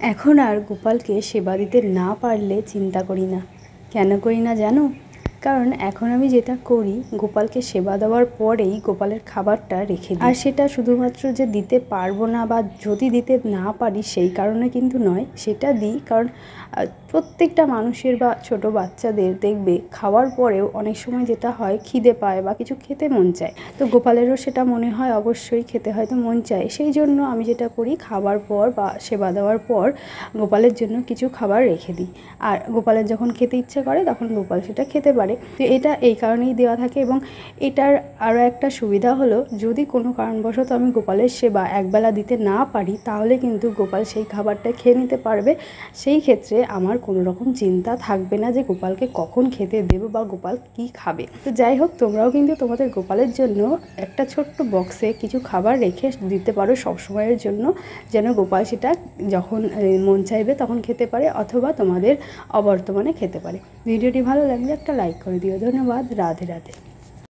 এখন আর গোপালকে সেবা দিতে না পারলে চিন্তা করি না। কেন করি না জানো? কারণ এখন আমি যেটা করি, গোপালকে সেবা দেওয়ার পরেই গোপালের খাবারটা রেখে দিই। আর সেটা শুধুমাত্র যে দিতে পারবো না বা যদি দিতে না পারি সেই কারণে কিন্তু নয়, সেটা দিই কারণ প্রত্যেকটা মানুষের বা ছোট বাচ্চাদের দেখবে খাওয়ার পরেও অনেক সময় যেটা হয় খিদে পায় বা কিছু খেতে মন চায়। তো গোপালেরও সেটা মনে হয় অবশ্যই খেতে হয়তো মন চায়, সেই জন্য আমি যেটা করি খাবার পর বা সেবা দেওয়ার পর গোপালের জন্য কিছু খাবার রেখে দিই। আর গোপালের যখন খেতে ইচ্ছে করে তখন গোপাল সেটা খেতে পারে। তো এটা এই কারণেই দেওয়া থাকে। এবং এটার আরও একটা সুবিধা হলো, যদি কোনো কারণবশত আমি গোপালের সেবা একবেলা দিতে না পারি তাহলে কিন্তু গোপাল সেই খাবারটা খেয়ে নিতে পারবে। সেই ক্ষেত্রে আমার কোনো রকম চিন্তা থাকবে না যে গোপালকে কখন খেতে দেবো বা গোপাল কি খাবে। তো যাই হোক, তোমরাও কিন্তু তোমাদের গোপালের জন্য একটা ছোট্ট বক্সে কিছু খাবার রেখে দিতে পারো সবসময়ের জন্য, যেন গোপাল সেটা যখন মন চাইবে তখন খেতে পারে অথবা তোমাদের অবর্তমানে খেতে পারে। ভিডিওটি ভালো লাগলে একটা লাইক করে দিও। ধন্যবাদ। রাধে রাধে।